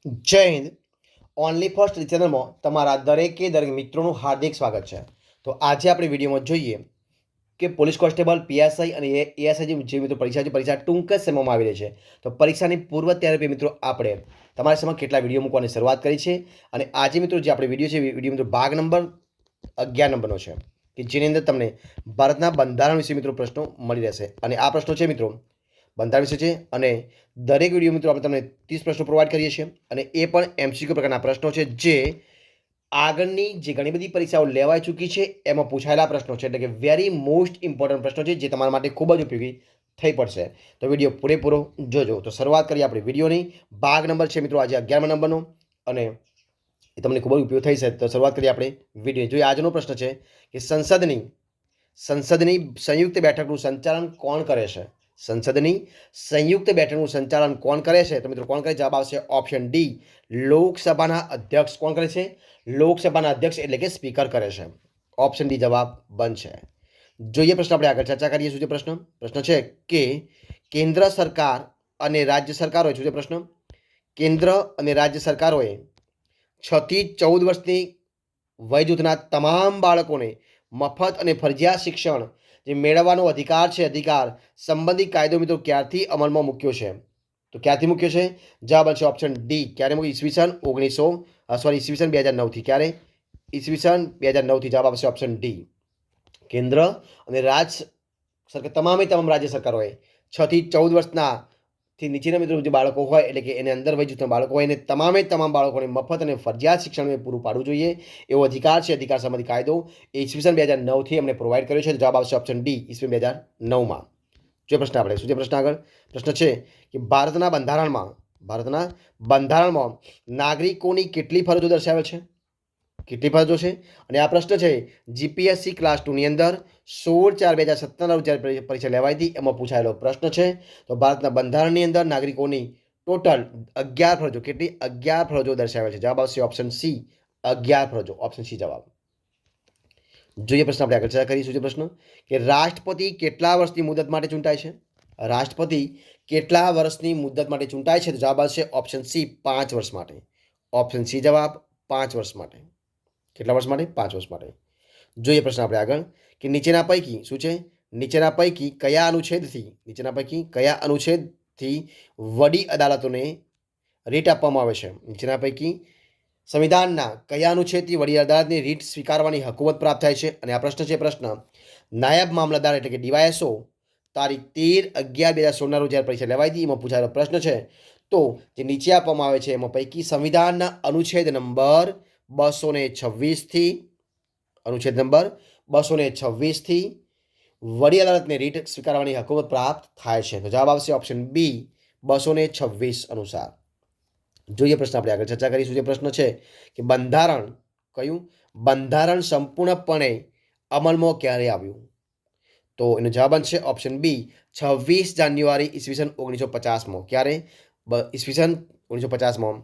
જય Hind. Only first ચેનલમાં તમારા દરેક મિત્રોનું હાર્દિક સ્વાગત છે. તો આજે આપણે વિડીયોમાં જોઈએ કે પોલીસ કોન્સ્ટેબલ, પીએસઆઈ અને એએસઆઈ જે મિત્રો પરીક્ષા છે, પરીક્ષા ટૂંક જ સમયમાં આવી રહી છે. તો પરીક્ષાની પૂર્વ તૈયારી મિત્રો આપણે તમારા સમક્ષ કેટલા વિડીયો મૂકવાની શરૂઆત કરી છે. અને આજે મિત્રો જે આપણે વિડીયો છે, વિડીયો મિત્રો ભાગ નંબર 11 નંબરનો છે, કે જેની અંદર તમને ભારતના બંધારણ વિશે મિત્રો પ્રશ્નો મળી રહેશે. અને આ પ્રશ્નો છે મિત્રો બંધારણ વિશે છે. અને દરેક વિડીયો મિત્રો આપણે તમને 30 પ્રશ્નો પ્રોવાઈડ કરીએ છીએ. અને એ પણ એમસીક્યુ પ્રકારના પ્રશ્નો છે, જે આગળની જે ઘણી બધી પરીક્ષાઓ લેવાઈ ચૂકી છે એમાં પૂછાયેલા પ્રશ્નો છે. એટલે કે વેરી મોસ્ટ ઇમ્પોર્ટન્ટ પ્રશ્નો છે, જે તમારા માટે ખૂબ જ ઉપયોગી થઈ પડશે. તો વિડીયો પૂરેપૂરો જોજો. તો શરૂઆત કરીએ આપણે વિડીયોની. ભાગ નંબર છે મિત્રો આજે 11મા નંબરનો, અને એ તમને ખૂબ જ ઉપયોગ થઈ છે. તો શરૂઆત કરીએ આપણે વિડીયો. જોઈએ આજનો પ્રશ્ન છે કે સંસદની સંયુક્ત બેઠકનું સંચાલન કોણ કરે છે? સંસદની સંયુક્ત બેઠકનું સંચાલન કોણ કરે છે? તો મિત્રો કોણ કરે? જવાબ આવશે ઓપ્શન ડી, લોકસભાના અધ્યક્ષ. કોણ કરે છે? લોકસભાના અધ્યક્ષ એટલે કે સ્પીકર કરે છે. ઓપ્શન ડી જવાબ બનશે. જોઈએ પ્રશ્ન આપણે આગળ ચર્ચા કરીએ. શું છે પ્રશ્ન? પ્રશ્ન છે કે કેન્દ્ર સરકાર અને રાજ્ય સરકારોએ, શું છે પ્રશ્ન? કેન્દ્ર અને રાજ્ય સરકારોએ 6 થી 14 વર્ષની વય જૂથના તમામ બાળકોને મફત અને ફરજિયાત શિક્ષણ જે મેળવવાનો અધિકાર છે, અધિકાર સંબંધિત કાયદો મિત્રો ક્યારથી અમલમાં મૂક્યો છે? તો ક્યારથી મૂક્યો છે? જવાબ આવશે ઓપ્શન ડી. ક્યારે મૂક્યો? ઈસવીસન 2009થી. ક્યારે? ઈસવીસન 2009થી. જવાબ આવશે ઓપ્શન ડી. કેન્દ્ર અને તમામ રાજ્ય સરકારોએ 6 થી 14 વર્ષના થી નીચેના મિત્રો જે બાળકો હોય, એટલે કે એને અંદર વય જૂથના બાળકો હોય, એને તમામ બાળકોને મફત અને ફરજિયાત શિક્ષણ પૂરું પાડવું જોઈએ એવો અધિકાર છે, અધિકાર સંબંધી કાયદો એ ઈસવીસન 2009થી અમને પ્રોવાઈડ કર્યો છે. જવાબ આવશે ઓપ્શન ડી, ઈસવીસન 2009માં. જો પ્રશ્ન આપણે શું છે પ્રશ્ન આગળ? પ્રશ્ન છે કે ભારતના બંધારણમાં નાગરિકોની કેટલી ફરજો દર્શાવેલ છે? કેટલી ફરજો છે? અને આ પ્રશ્ન છે જીપીએસસી ક્લાસ 2ની અંદર 16/4/2017 જ્યારે પરીક્ષા લેવાઈ હતી એમાં પૂછાયેલો પ્રશ્ન છે. તો ભારતના બંધારણની અંદર નાગરિકોની ટોટલ 11 ફરજો, કેટલી? 11 ફરજો દર્શાવેલ છે. જવાબ આવશે ઓપ્શન સી, 11 ફરજો. ઓપ્શન સી જવાબ. જોઈએ પ્રશ્ન આપણે આગળ ચર્ચા કરીએ. શું છે પ્રશ્ન? કે રાષ્ટ્રપતિ કેટલા વર્ષની મુદત માટે ચૂંટાય છે? રાષ્ટ્રપતિ કેટલા વર્ષની મુદત માટે ચૂંટાય છે? તો જવાબ આવશે ઓપ્શન સી, 5 વર્ષ માટે. ઓપ્શન સી જવાબ, 5 વર્ષ માટે. કેટલા વર્ષ માટે? 5 વર્ષ માટે. જોઈએ પ્રશ્ન આપણે આગળ કે નીચેના પૈકી શું છે? નીચેના પૈકી કયા અનુચ્છેદથી વડી અદાલતોને રીટ આપવામાં આવે છે? નીચેના પૈકી સંવિધાનના કયા અનુચ્છેદથી વડી અદાલતની રીટ સ્વીકારવાની હકુમત પ્રાપ્ત થાય છે? અને આ પ્રશ્ન છે પ્રશ્ન નાયબ મામલતદાર એટલે કે ડીવાયએસઓ તારીખ 13/11/2016 રોજ જ્યારે પરીક્ષા લેવાઈ હતી એમાં પૂછાયેલો પ્રશ્ન છે. તો જે નીચે આપવામાં આવે છે એમાં પૈકી સંવિધાનના અનુચ્છેદ નંબર 226થી વડી અદાલતને રીટ સ્વીકારવાની હકુમત પ્રાપ્ત થાય છે. તો જવાબ આવશે ઓપ્શન બી, 226 અનુસાર. જોઈએ પ્રશ્ન આપણે આગળ ચર્ચા કરીશું. જે પ્રશ્ન છે કે બંધારણ સંપૂર્ણપણે અમલમાં ક્યારે આવ્યું? તો એનો જવાબ છે ઓપ્શન બી, 26 જાન્યુઆરી ઈસવીસન 1950માં. ક્યારે? ઈસવીસન 1950માં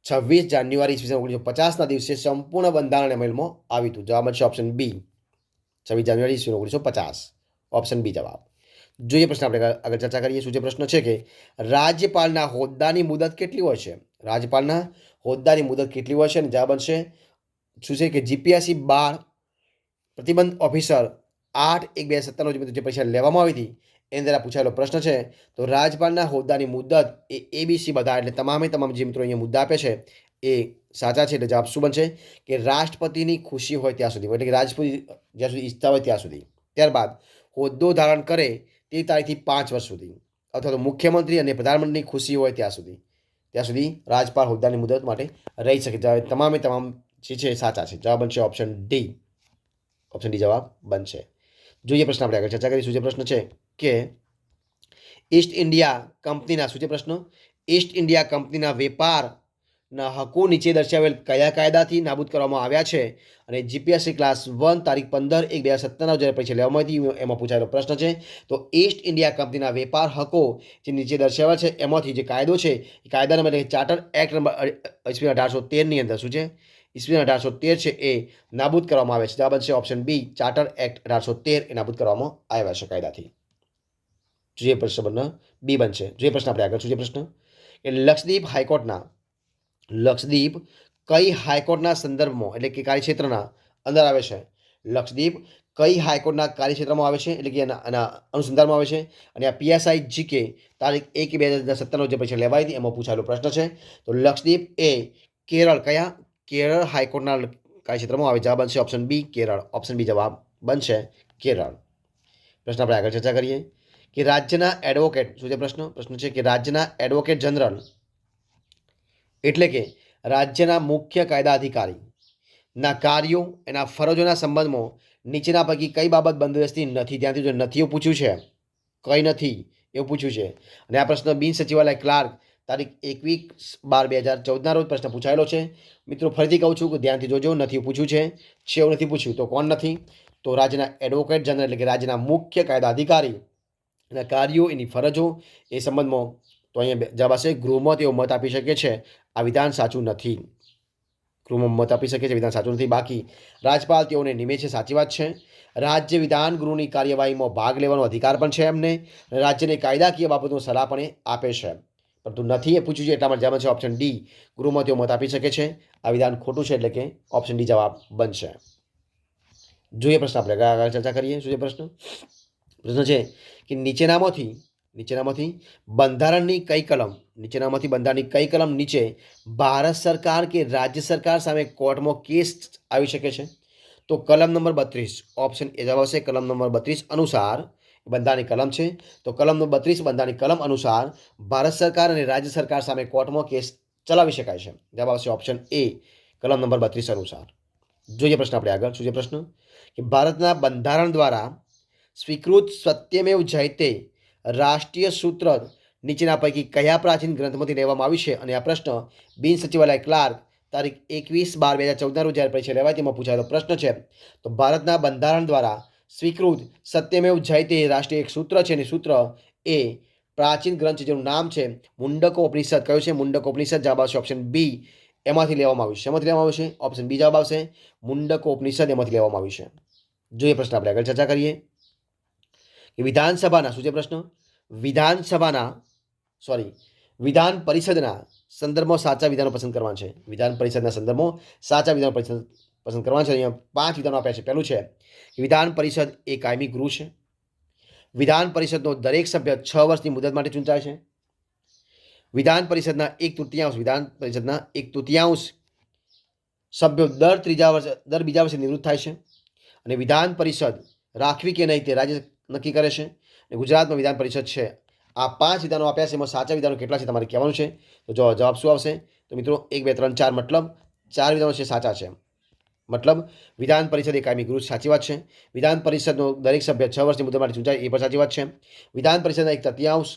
26 જાન્યુઆરી ઈસવીસન 1950ના દિવસે સંપૂર્ણ બંધારણ અમલમાં આવ્યું હતું. જવાબ છે ઓપ્શન બી, 26 જાન્યુઆરી ઈસવીસન 1950. ઓપ્શન બી જવાબ. જોઈએ પ્રશ્ન આપણે આગળ ચર્ચા કરીએ. શું જે પ્રશ્ન છે કે રાજ્યપાલના હોદ્દાની મુદત કેટલી હોય છે? રાજ્યપાલના હોદ્દાની મુદત કેટલી હોય છે? અને જવાબ છે શું છે કે જીપીએસસી 12 પ્રતિબંધ ઓફિસર 8/1/2017 રોજ જે પરીક્ષા લેવામાં આવી હતી એની અંદર પૂછાયેલો પ્રશ્ન છે. તો રાજ્યપાલના હોદ્દાની મુદત એ એબીસી બધા, એટલે તમામ જે મિત્રો અહીંયા મુદ્દા આપે છે એ સાચા છે. એટલે જવાબ શું બનશે કે રાષ્ટ્રપતિની ખુશી હોય ત્યાં સુધી, એટલે કે રાષ્ટ્રપતિ જ્યાં સુધી ઈચ્છતા હોય ત્યાં સુધી. ત્યારબાદ હોદ્દો ધારણ કરે તે તારીખથી 5 વર્ષ સુધી, અથવા તો મુખ્યમંત્રી અને પ્રધાનમંત્રીની ખુશી હોય ત્યાં સુધી રાજ્યપાલ હોદ્દાની મુદત માટે રહી શકે. તમામ જે છે સાચા છે. જવાબ બનશે ઓપ્શન ડી. ઓપ્શન ડી જવાબ બનશે. જોઈએ પ્રશ્ન આપણે આગળ ચર્ચા કરીશું. જે પ્રશ્ન છે કે ઈસ્ટ ઇન્ડિયા કંપનીના, શું છે પ્રશ્ન? ઈસ્ટ ઇન્ડિયા કંપનીના વેપારના હકો નીચે દર્શાવેલ કયા કાયદાથી નાબૂદ કરવામાં આવ્યા છે? અને જીપીએસસી ક્લાસ 1 તારીખ 15/1/2017 જ્યારે પરીક્ષા લેવામાં આવી હતી એમાં પૂછાયેલો પ્રશ્ન છે. તો ઈસ્ટ ઇન્ડિયા કંપનીના વેપાર હકો જે નીચે દર્શાવેલ છે એમાંથી જે કાયદો છે એ કાયદા નંબર ચાર્ટર એક્ટ નંબર ઈસવી 1813ની અંદર શું છે? ઈસવી 1813 છે એ નાબૂદ કરવામાં આવે છે. જવાબ છે ઓપ્શન બી, ચાર્ટર એક્ટ 1813 એ નાબૂદ કરવામાં આવ્યા છે કાયદાથી. જે પ્રશ્ન બી બનશે. જે પ્રશ્ન આપણે આગળ શું છે પ્રશ્ન કે લક્ષદ્વીપ હાઈકોર્ટના લક્ષદ્વીપ કઈ હાઈકોર્ટના સંદર્ભમાં એટલે કે કાર્યક્ષેત્રના અંદર આવે છે? લક્ષદ્વીપ કઈ હાઈકોર્ટના કાર્યક્ષેત્રમાં આવે છે એટલે કે એના અનુસંધાનમાં આવે છે? અને આ પીએસઆઈ જીકે તારીખ 1/2017 જે પરીક્ષા લેવાઈ હતી એમાં પૂછાયેલો પ્રશ્ન છે. તો લક્ષદ્વીપ એ કેરળ કયા કેરળ હાઈકોર્ટના કાર્યક્ષેત્રમાં આવે. જવાબ બનશે option B Kerala. Option B જવાબ બનશે કેરળ. પ્રશ્ન આપણે આગળ ચર્ચા કરીએ કે રાજ્યના એડવોકેટ શું છે પ્રશ્ન છે કે રાજ્યના એડવોકેટ જનરલ એટલે કે રાજ્યના મુખ્ય કાયદા અધિકારી ના કાર્યો એના ફરજોના સંબંધમાં નીચેના પૈકી કઈ બાબત બંદોબસ્તી નથી? ત્યાંથી જો નથી એવું પૂછ્યું છે, કઈ નથી એવું પૂછ્યું છે. અને આ પ્રશ્ન બિન સચિવાલય ક્લાર્ક તારીખ 21/12/2014 રોજ પ્રશ્ન પૂછાયેલો છે. મિત્રો ફરીથી કહું છું કે ધ્યાનથી જોજો, નથી પૂછ્યું છે એવું નથી પૂછ્યું. તો કોણ નથી? તો રાજ્યના એડવોકેટ જનરલ એટલે કે રાજ્યના મુખ્ય કાયદા અધિકારી એના કાર્યો એની ફરજો એ સંબંધમાં તો અહીંયા જવાબ હશે ગૃહમાં તેઓ મત આપી શકે છે. આ વિધાન સાચું નથી. ગૃહમાં મત આપી શકે છે વિધાન સાચું નથી. બાકી રાજ્યપાલ તેઓને નિમે છે, સાચી વાત છે. રાજ્ય વિધાન ગૃહની કાર્યવાહીમાં ભાગ લેવાનો અધિકાર પણ છે એમને. રાજ્યને કાયદાકીય બાબતોની સલાહ પણ આપે છે. પરંતુ નથી એ પૂછ્યું છે એટલા માટે જવાબ છે ઓપ્શન ડી ગૃહમાં તેઓ મત આપી શકે છે. આ વિધાન ખોટું છે એટલે કે ઓપ્શન ડી જવાબ બનશે. જોઈએ પ્રશ્ન આપણે આગળ ચર્ચા કરીએ. શું છે પ્રશ્ન છે કે નીચેનામાંથી બંધારણની કઈ કલમ નીચે ભારત સરકાર કે રાજ્ય સરકાર સામે કોર્ટમાં કેસ આવી શકે છે? તો કલમ નંબર 32 ઓપ્શન એ જવાબ આવશે કલમ નંબર 32 અનુસાર બંધારણની કલમ છે. તો કલમ નંબર 32 બંધારણની કલમ અનુસાર ભારત સરકાર અને રાજ્ય સરકાર સામે કોર્ટમાં કેસ ચલાવી શકાય છે. જવાબ આવશે ઓપ્શન એ કલમ નંબર 32 અનુસાર. જોઈએ પ્રશ્ન આપણે આગળ. શું છે પ્રશ્ન કે ભારતના બંધારણ દ્વારા સ્વીકૃત સત્યમેવ જયતે રાષ્ટ્રીય સૂત્ર નીચેના પૈકી કયા પ્રાચીન ગ્રંથમાંથી લેવામાં આવ્યું છે? અને આ પ્રશ્ન બિન સચિવાલય ક્લાર્ક તારીખ 21/12/2014 રોજ જ્યારે પરીક્ષા લેવાય તેમાં પૂછાયેલો પ્રશ્ન છે. તો ભારતના બંધારણ દ્વારા સ્વીકૃત સત્યમેવ જયતે રાષ્ટ્રીય એક સૂત્ર છે અને સૂત્ર એ પ્રાચીન ગ્રંથ છે જેનું નામ છે મુંડકો ઉપનિષદ. કયો છે? મુંડકો ઉપનિષદ. જવાબ આવશે ઓપ્શન બી એમાંથી લેવામાં આવ્યું છે. એમાંથી લેવામાં આવ્યું છે ઓપ્શન બી જવાબ આવશે મુંડકો ઉપનિષદ એમાંથી લેવામાં આવ્યું છે. જોઈએ પ્રશ્ન આપણે આગળ ચર્ચા કરીએ કે વિધાનસભાના શું છે પ્રશ્ન વિધાન પરિષદના સંદર્ભમાં સાચા વિધાનો પસંદ કરવાના છે. વિધાન પરિષદના સંદર્ભમાં સાચા વિધાનો પસંદ કરવાના છે. અહીંયા 5 વિધાનો આપ્યા છે. પહેલું છે કે વિધાન પરિષદ એ કાયમી ગૃહ છે. વિધાન પરિષદનો દરેક સભ્ય 6 વર્ષની મુદત માટે ચૂંટાય છે. વિધાન પરિષદના 1/3 સભ્યો દર બીજા વર્ષે નિવૃત્ત થાય છે. અને વિધાન પરિષદ રાખવી કે નહીં તે રાજ્ય નક્કી કરે છે. અને ગુજરાતમાં વિધાન પરિષદ છે. આ 5 વિધાનો આપ્યા છે. એમાં સાચા વિધાનો કેટલા છે તમારે કહેવાનું છે. તો જવાબ શું આવશે? તો મિત્રો 1 2 3 4 મતલબ 4 વિધાનો છે સાચા છે. મતલબ વિધાન પરિષદ એ કાયમી ગૃહ સાચી વાત છે. વિધાન પરિષદનો દરેક સભ્ય 6 વર્ષની મુદત માટે ચૂંટાય એ પણ સાચી વાત છે. વિધાન પરિષદના 1/3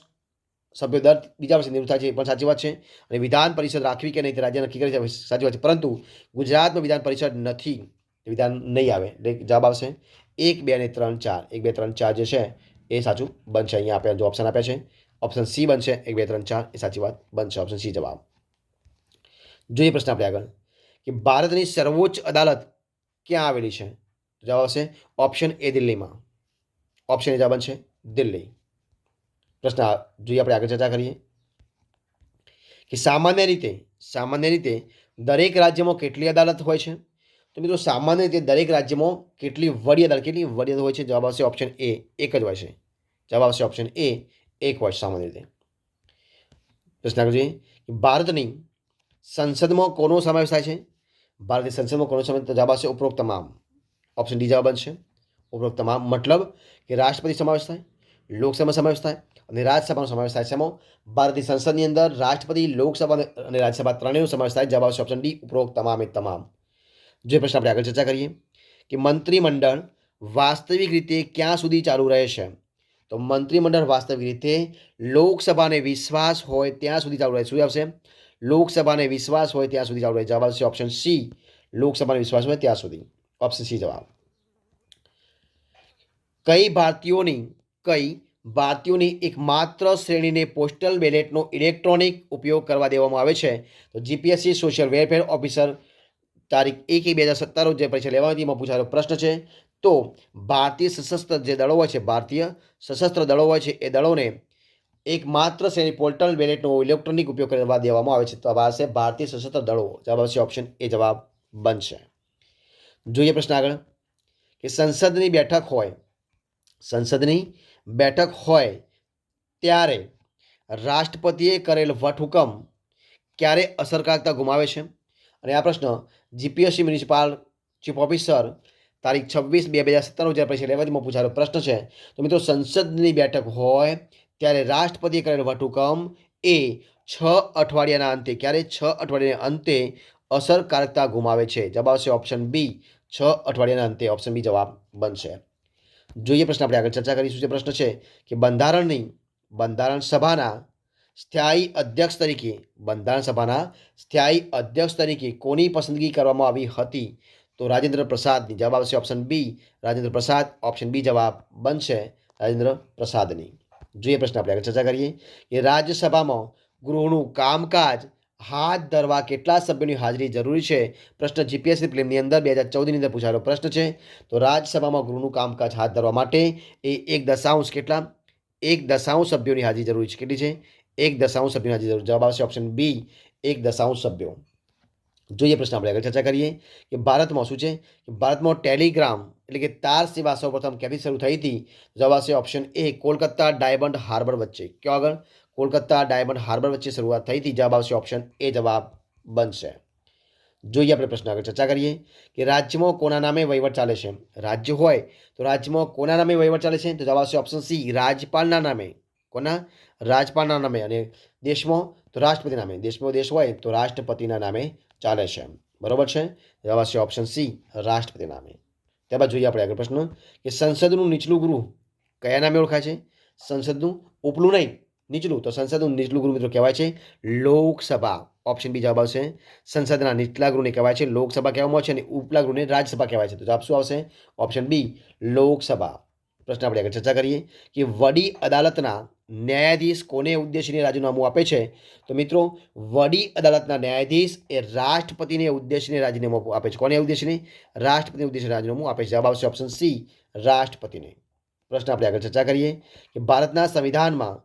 સભ્યો દર બીજા વર્ષે નિવૃત્ત થાય છે એ પણ સાચી વાત છે. અને વિધાન પરિષદ રાખવી કે નહીં તે રાજ્ય નક્કી કરે છે સાચી વાત છે. પરંતુ ગુજરાતમાં વિધાન પરિષદ નથી, વિધાન નહીં આવે એટલે જવાબ આવશે 1 2 અને 3 4. 1 2 3 4 જે છે એ સાચું બનશે. અહીંયા આપ્યા જો ઓપ્શન આપ્યા છે ઓપ્શન સી બનશે. 1 2 3 4 એ સાચી વાત બનશે. ઓપ્શન સી જવાબ. જોઈએ પ્રશ્ન આપણે આગળ કે ભારતની સર્વોચ્ચ અદાલત ક્યાં આવેલી છે? જવાબ આવશે ઓપ્શન એ દિલ્હીમાં. ઓપ્શન એ જવાબ બનશે દિલ્હી. પ્રશ્ન જોઈએ આપણે આગળ ચર્ચા કરીએ કે સામાન્ય રીતે દરેક રાજ્યમાં કેટલી અદાલત હોય છે? તો મિત્રો સામાન્ય રીતે દરેક રાજ્યમાં કેટલી વડી અદાલત હોય છે? જવાબ આવશે ઓપ્શન એ એક જ હોય છે. જવાબ આવશે ઓપ્શન એ એક હોય સામાન્ય રીતે. પ્રશ્ન આગળ જોઈએ કે ભારતની સંસદમાં કોનો સમાવેશ થાય છે? ભારતની સંસદમાં કોનો સમાવેશ? જવાબ આવશે ઉપરોક્ત તમામ. ઓપ્શન ડી જવાબ બનશે ઉપરોક્ત તમામ. મતલબ કે રાષ્ટ્રપતિ સમાવેશ થાય, લોકસભા સમાવેશ થાય અને રાજ્યસભાનો સમાવેશ થાય છે. એમાં ભારતની સંસદની અંદર રાષ્ટ્રપતિ, લોકસભા અને રાજ્યસભા ત્રણેયનો સમાવેશ થાય. જવાબ આવશે ઓપ્શન ડી ઉપરોક્ત તમામ. જે પ્રશ્ન આપણે આગળ ચર્ચા કરીએ કે મંત્રીમંડળ વાસ્તવિક રીતે ક્યાં સુધી ચાલુ રહે છે? તો મંત્રીમંડળ વાસ્તવિક રીતે લોકસભાને વિશ્વાસ હોય ત્યાં સુધી ચાલુ રહે. શું આવશે? લોકસભાને વિશ્વાસ હોય ત્યાં સુધી ચાલુ રહે. જવાબ આવશે ઓપ્શન સી લોકસભાને વિશ્વાસ હોય ત્યાં સુધી. ઓપ્શન સી જવાબ. કઈ ભારતીયોની એકમાત્ર શ્રેણીને પોસ્ટલ બેલેટનો ઇલેક્ટ્રોનિક ઉપયોગ કરવા દેવામાં આવે છે? તો જીપીએસસી સોશિયલ વેલફેર ઓફિસર તારીખ 1/2017 રોજ જે પરીક્ષા લેવાની હતી એમાં પૂછાયેલો પ્રશ્ન છે. તો ભારતીય સશસ્ત્ર દળો હોય છે એ દળોને એકમાત્ર શ્રેણી પોર્ટલ બેલેટનો ઇલેક્ટ્રોનિક ઉપયોગ કરવા દેવામાં આવે છે. તો આ છે ભારતીય સશસ્ત્ર દળો. જવાબ આવશે ઓપ્શન એ જવાબ બનશે. જોઈએ પ્રશ્ન આગળ કે સંસદની બેઠક હોય ત્યારે રાષ્ટ્રપતિએ કરેલ વટહુકમ ક્યારે અસરકારકતા ગુમાવે છે? અને આ પ્રશ્ન જીપીએસસી મ્યુનિસિપલ ચીફ ઓફિસર તારીખ 26/2/2017 જ્યારે પરીક્ષા લેવાતીમાં પૂછાયેલો પ્રશ્ન છે. તો મિત્રો સંસદની બેઠક હોય ત્યારે રાષ્ટ્રપતિએ કરેલ વટહુકમ એ 6 અઠવાડિયાના અંતે ક્યારે 6 અઠવાડિયાના અંતે અસરકારકતા ગુમાવે છે. જવાબ આવશે ઓપ્શન બી 6 અઠવાડિયાના અંતે. ઓપ્શન બી જવાબ બનશે. જોઈએ પ્રશ્ન આપણે આગળ ચર્ચા કરીશું. જે પ્રશ્ન છે કે બંધારણ સભાના સ્થાયી અધ્યક્ષ તરીકે કોની પસંદગી કરવામાં આવી હતી? તો રાજેન્દ્ર પ્રસાદની. જવાબ આવશે ઓપ્શન બી રાજેન્દ્ર પ્રસાદ. ઓપ્શન બી જવાબ બનશે રાજેન્દ્ર પ્રસાદની. જોઈએ પ્રશ્ન આપણે આગળ ચર્ચા કરીએ કે રાજ્યસભામાં ગૃહનું કામકાજ હાથ ધરવા કેટલા સભ્યોની હાજરી જરૂરી છે? પ્રશ્ન જીપીએસસી પ્રિલિમની અંદર 2014ની અંદર પૂછાયેલો પ્રશ્ન છે. તો રાજ્યસભામાં ગૃહનું કામકાજ હાથ ધરવા માટે એ 1 સભ્યોની હાજરી જરૂરી છે. કેટલી છે? 1 સભ્યોની હાજરી જરૂર. જવાબ આવશે ઓપ્શન બી 1 સભ્યો. જોઈએ પ્રશ્ન આપણે આગળ ચર્ચા કરીએ કે ભારતમાં શું છે કે ભારતમાં ટેલિગ્રામ એટલે કે તાર સેવા સૌપ્રથમ ક્યાંથી શરૂ થઈ હતી? જવાબ આવશે option A Kolkata diamond harbour વચ્ચે. કયો આગળ? કોલકાતા ડાયમંડ હાર્બર વચ્ચે શરૂઆત થઈ હતી. જવાબ આવશે ઓપ્શન એ જવાબ બનશે. જોઈએ આપણે પ્રશ્ન આગળ ચર્ચા કરીએ કે રાજ્યમાં કોના નામે વહીવટ ચાલે છે? રાજ્ય હોય તો રાજ્યમાં કોના નામે વહીવટ ચાલે છે? તો જવાબ આવશે ઓપ્શન સી રાજ્યપાલના નામે. કોના? રાજ્યપાલના નામે. અને દેશમાં તો રાષ્ટ્રપતિ નામે. દેશમાં દેશ હોય તો રાષ્ટ્રપતિના નામે ચાલે છે. બરોબર છે. જવાબ આવશે ઓપ્શન સી રાષ્ટ્રપતિ નામે. ત્યારબાદ જોઈએ આપણે આગળ પ્રશ્ન કે સંસદનું નીચલું ગૃહ કયા નામે ઓળખાય છે? સંસદનું ઉપલું નહીં નીચલું. તો સંસદનું નીચલું ગૃહ મિત્રો કહેવાય છે લોકસભા. ઓપ્શન બી જવાબ આવશે. સંસદના નીચલા ગૃહને કહેવાય છે લોકસભા કહેવામાં આવે છે અને ઉપલા ગૃહને રાજ્યસભા કહેવાય છે. તો જવાબ શું આવશે? Option B Lok Sabha. પ્રશ્ન આપણે આગળ ચર્ચા કરીએ કે વડી અદાલતના ન્યાયાધીશ કોને ઉદ્દેશીને રાજીનામું આપે છે? તો મિત્રો વડી અદાલતના ન્યાયાધીશ એ રાષ્ટ્રપતિને ઉદ્દેશીને રાજીનામું આપે છે. કોને ઉદ્દેશીને? રાષ્ટ્રપતિને ઉદ્દેશીને રાજીનામું આપે છે. જવાબ આવશે ઓપ્શન સી રાષ્ટ્રપતિને. પ્રશ્ન આપણે આગળ ચર્ચા કરીએ કે ભારતના સંવિધાનમાં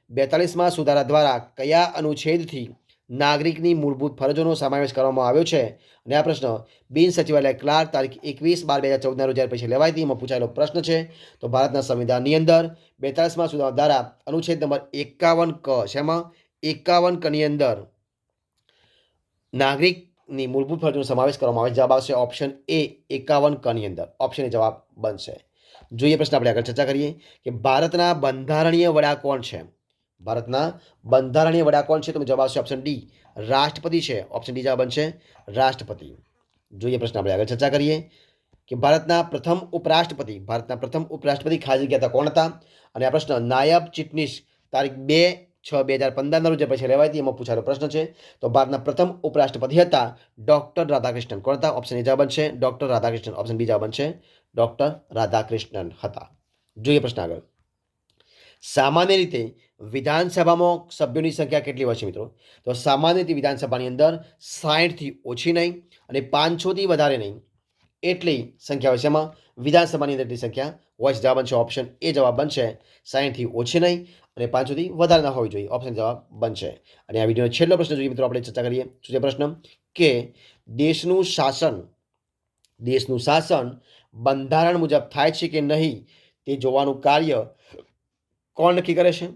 42મા સુધારા દ્વારા કયા અનુચ્છેદથી નાગરિકની મૂળભૂત ફરજોનો સમાવેશ કરવામાં આવ્યો છે? અને આ પ્રશ્ન બિન સચિવાલય ક્લાર્ક તારીખ 21/12/2014 રોજ જ્યારે પરીક્ષા લેવાઈ હતી એમાં પૂછાયેલો પ્રશ્ન છે. તો ભારતના સંવિધાનની અંદર 42મા સુધારા દ્વારા અનુચ્છેદ નંબર 51 ક શેમાં 51 કની અંદર નાગરિકની મૂળભૂત ફરજોનો સમાવેશ કરવામાં આવે. જવાબ આવશે ઓપ્શન એ 51 કની અંદર. ઓપ્શન એ જવાબ બનશે. જોઈએ પ્રશ્ન આપણે આગળ ચર્ચા કરીએ કે ભારતના બંધારણીય વડા કોણ છે? ભારતના બંધારણીય વડા કોણ છે? તો જવાબ આવશે ઓપ્શન ડી રાષ્ટ્રપતિ છે. ઓપ્શન ડી જવાબ બનશે રાષ્ટ્રપતિ. જોઈએ પ્રશ્ન આપણે આગળ ચર્ચા કરીએ કે ભારતના પ્રથમ ઉપરાષ્ટ્રપતિ ખાલી જગ્યા હતા કોણ હતા? અને આ પ્રશ્ન નાયબ ચીફનીસ તારીખ 2/6/2015 રોજ પછી લેવાઈ હતી એમાં પૂછાયેલો પ્રશ્ન છે. તો ભારતના પ્રથમ ઉપરાષ્ટ્રપતિ હતા ડોક્ટર રાધાકૃષ્ણન. કોણ હતા? ઓપ્શન એ જવાબ બનશે ડોક્ટર રાધાકૃષ્ણન. ઓપ્શન બી જવાબ બનશે ડોક્ટર રાધાકૃષ્ણન હતા. જોઈએ પ્રશ્ન આગળ. સામાન્ય રીતે વિધાનસભામાં સભ્યોની સંખ્યા કેટલી હોય છે મિત્રો? તો સામાન્ય રીતે વિધાનસભાની અંદર 60થી ઓછી નહીં અને 500થી વધારે નહીં એટલી સંખ્યા હોય છે. એમાં વિધાનસભાની અંદર એટલી સંખ્યા હોય છે. જવાબ બનશે ઓપ્શન એ જવાબ બનશે 60થી ઓછી નહીં અને 500થી વધારે ના હોવી જોઈએ. ઓપ્શન જવાબ બનશે. અને આ વિડીયોનો છેલ્લો પ્રશ્ન જોઈએ મિત્રો આપણે ચર્ચા કરીએ. શું છે પ્રશ્ન કે દેશનું શાસન બંધારણ મુજબ થાય છે કે નહીં તે જોવાનું કાર્ય કોણ નક્કી કરે છે?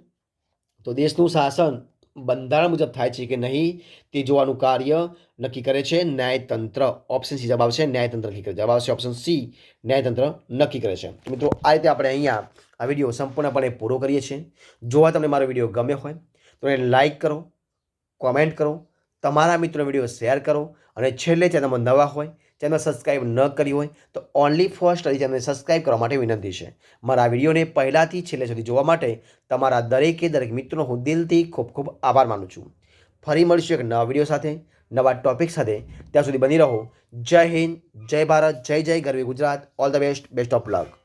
તો દેશનું શાસન બંધારણ મુજબ થાય છે કે નહીં તે જોવાનું કાર્ય નક્કી કરે છે ન્યાયતંત્ર. ઓપ્શન સી જવાબ આવશે ન્યાયતંત્ર નક્કી કરે. જવાબ આવશે ઓપ્શન સી ન્યાયતંત્ર નક્કી કરે છે. મિત્રો આ રીતે આપણે અહીંયા આ વિડીયો સંપૂર્ણપણે પૂરો કરીએ છીએ. જો તમને મારો વિડીયો ગમ્યો હોય તો એને લાઈક કરો, કોમેન્ટ કરો, તમારા મિત્રો વિડીયો શેર કરો અને છેલ્લે ચેનલમાં નવા હોય ચેનલ સબસ્ક્રાઈબ ન કરી હોય તો ઓનલી ફોર સ્ટડી ચેનલને સબસ્ક્રાઈબ કરવા માટે વિનંતી છે. મારા વિડીયોને પહેલાંથી છેલ્લે સુધી જોવા માટે તમારા દરેક મિત્રોનો હું દિલથી ખૂબ ખૂબ આભાર માનું છું. ફરી મળીશું એક નવા વિડીયો સાથે, નવા ટોપિક સાથે. ત્યાં સુધી બની રહો. જય હિન્દ, જય ભારત, જય ગરવી Gujarat. All the best of luck.